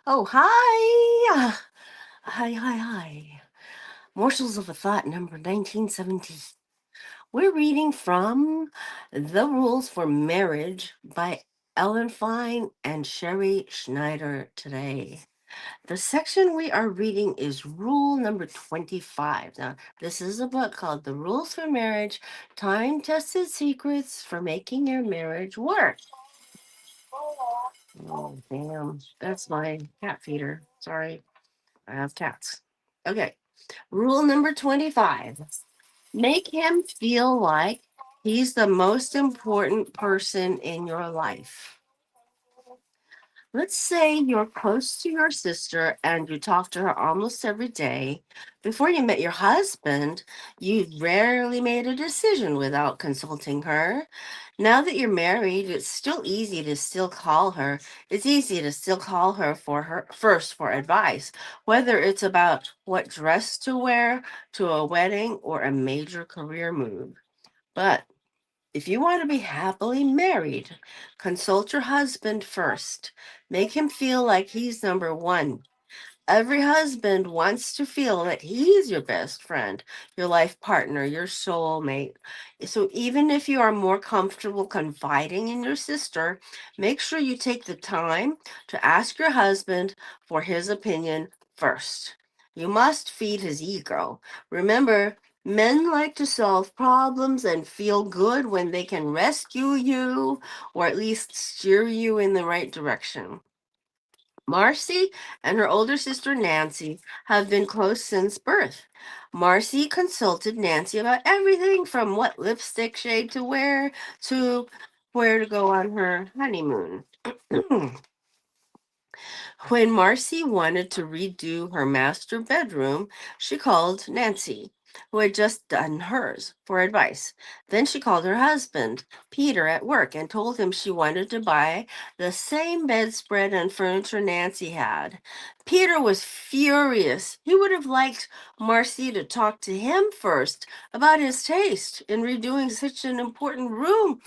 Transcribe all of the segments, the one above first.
Oh, hi. Hi. Morsels of a Thought, number 1970. We're reading from The Rules for Marriage by Ellen Fein and Sherrie Schneider today. The section we are reading is rule number 25. Now, this is a book called The Rules for Marriage, Time Tested Secrets for Making Your Marriage Work. Oh, damn. That's my cat feeder. Sorry. I have cats. Okay. Rule number 25. Make him feel like he's the most important person in your life. Let's say you're close to your sister and you talk to her almost every day. Before you met your husband, you rarely made a decision without consulting her. Now that you're married, it's still easy to still call her. It's easy to still call her for her first for advice, whether it's about what dress to wear to a wedding or a major career move. But if you want to be happily married, consult your husband first. Make him feel like he's number one. Every husband wants to feel that he's your best friend, your life partner, your soulmate. So even if you are more comfortable confiding in your sister, make sure you take the time to ask your husband for his opinion first. You must feed his ego. Remember, men like to solve problems and feel good when they can rescue you or at least steer you in the right direction. Marcy and her older sister Nancy have been close since birth. Marcy consulted Nancy about everything from what lipstick shade to wear to where to go on her honeymoon. When Marcy wanted to redo her master bedroom, she called Nancy, who had just done hers, for advice. Then she called her husband, Peter, at work and told him she wanted to buy the same bedspread and furniture Nancy had. Peter was furious. He would have liked Marcy to talk to him first about his taste in redoing such an important room,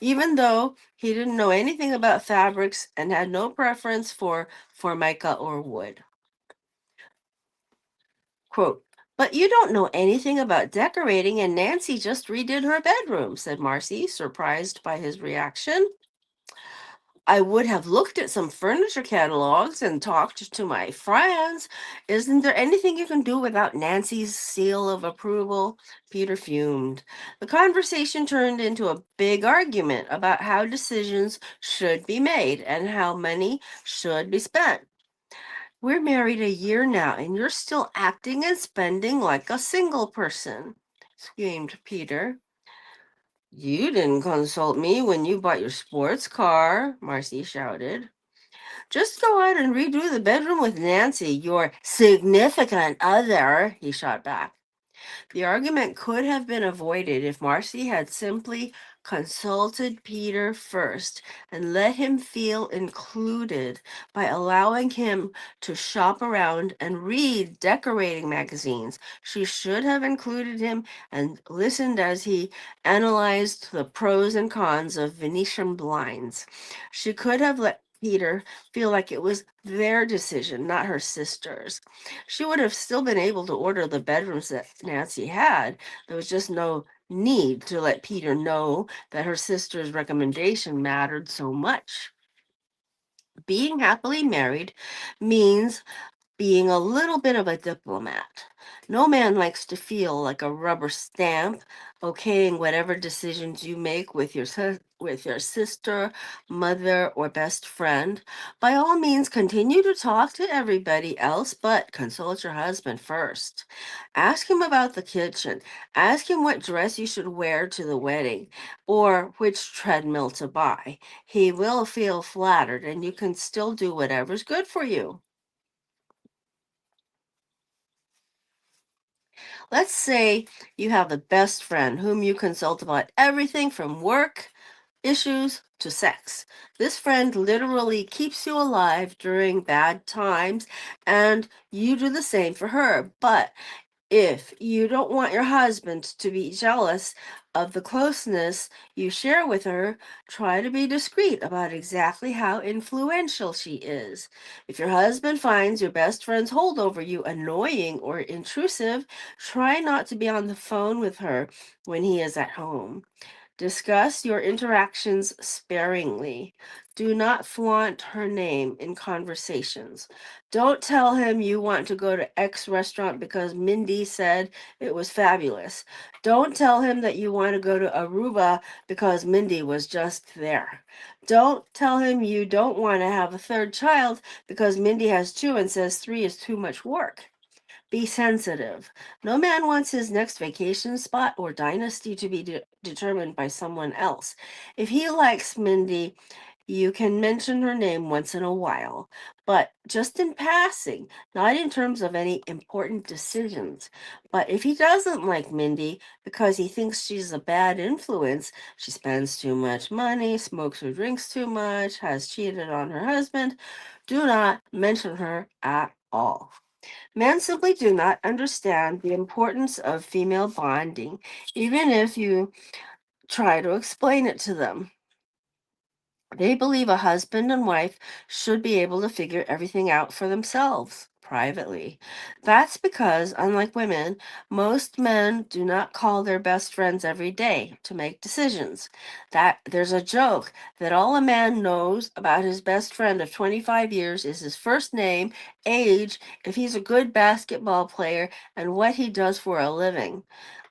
even though he didn't know anything about fabrics and had no preference for formica or wood. Quote, but you don't know anything about decorating, and Nancy just redid her bedroom, said Marcy, surprised by his reaction. I would have looked at some furniture catalogs and talked to my friends. Isn't there anything you can do without Nancy's seal of approval? Peter fumed. The conversation turned into a big argument about how decisions should be made and how money should be spent. We're married a year now, and you're still acting and spending like a single person, screamed Peter. You didn't consult me when you bought your sports car, Marcy shouted. Just go out and redo the bedroom with Nancy, your significant other, he shot back. The argument could have been avoided if Marcy had simply consulted Peter first and let him feel included by allowing him to shop around and read decorating magazines. She should have included him and listened as he analyzed the pros and cons of Venetian blinds. She could have let Peter feel like it was their decision, not her sister's. She would have still been able to order the bedrooms that Nancy had. There was just no need to let Peter know that her sister's recommendation mattered so much. Being happily married means being a little bit of a diplomat. No man likes to feel like a rubber stamp, okaying whatever decisions you make with with your sister, mother, or best friend. By all means, continue to talk to everybody else, but consult your husband first. Ask him about the kitchen. Ask him what dress you should wear to the wedding or which treadmill to buy. He will feel flattered, and you can still do whatever's good for you. Let's say you have a best friend whom you consult about everything from work issues to sex. This friend literally keeps you alive during bad times, and you do the same for her. But if you don't want your husband to be jealous, of the closeness you share with her, try to be discreet about exactly how influential she is. If your husband finds your best friend's hold over you annoying or intrusive, try not to be on the phone with her when he is at home. Discuss your interactions sparingly. Do not flaunt her name in conversations. Don't tell him you want to go to X restaurant because Mindy said it was fabulous. Don't tell him that you want to go to Aruba because Mindy was just there. Don't tell him you don't want to have a third child because Mindy has two and says three is too much work. Be sensitive. No man wants his next vacation spot or dynasty to be determined by someone else. If he likes Mindy, you can mention her name once in a while, but just in passing, not in terms of any important decisions. But if he doesn't like Mindy because he thinks she's a bad influence, she spends too much money, smokes or drinks too much, has cheated on her husband, do not mention her at all. Men simply do not understand the importance of female bonding, even if you try to explain it to them. They believe a husband and wife should be able to figure everything out for themselves privately. That's because, unlike women, most men do not call their best friends every day to make decisions. That there's a joke that all a man knows about his best friend of 25 years is his first name, age, if he's a good basketball player, and what he does for a living.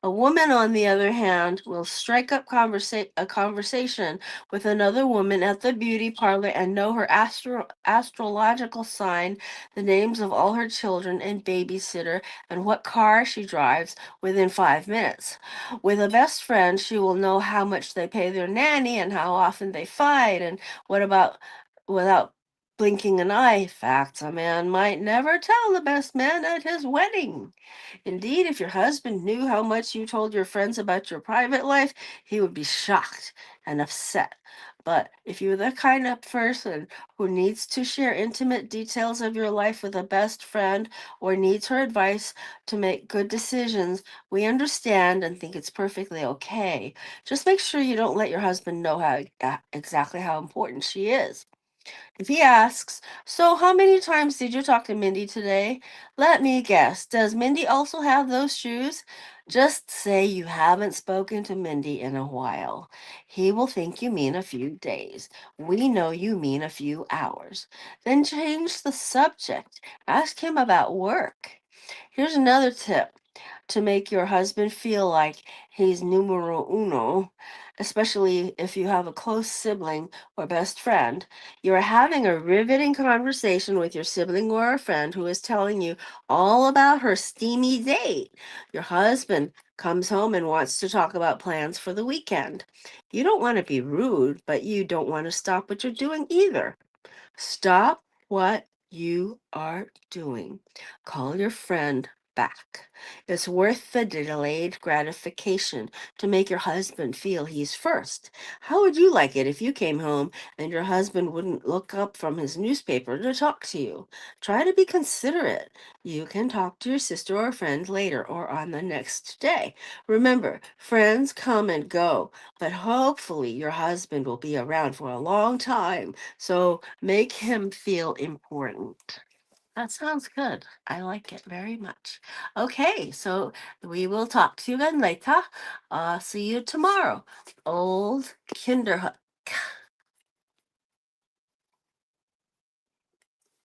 A woman, on the other hand, will strike up a conversation with another woman at the beauty parlor and know her astrological sign, the names of all her children and babysitter, and what car she drives within 5 minutes. With a best friend, she will know how much they pay their nanny and how often they fight, and what about without blinking an eye, facts a man might never tell the best man at his wedding. Indeed, if your husband knew how much you told your friends about your private life, he would be shocked and upset. But if you're the kind of person who needs to share intimate details of your life with a best friend or needs her advice to make good decisions, we understand and think it's perfectly okay. Just make sure you don't let your husband know exactly how important she is. If he asks, "So, how many times did you talk to Mindy today?" Let me guess. Does Mindy also have those shoes? Just say you haven't spoken to Mindy in a while. He will think you mean a few days. We know you mean a few hours. Then change the subject. Ask him about work. Here's another tip to make your husband feel like he's numero uno, especially if you have a close sibling or best friend. You're having a riveting conversation with your sibling or a friend who is telling you all about her steamy date. Your husband comes home and wants to talk about plans for the weekend. You don't want to be rude, but you don't want to stop what you're doing either. Stop what you are doing. Call your friend back. It's worth the delayed gratification to make your husband feel he's first. How would you like it if you came home and your husband wouldn't look up from his newspaper to talk to you? Try to be considerate. You can talk to your sister or friend later or on the next day. Remember, friends come and go, but hopefully your husband will be around for a long time, so make him feel important. That sounds good. I like it very much. Okay, so we will talk to you again later. See you tomorrow. Old Kinderhook.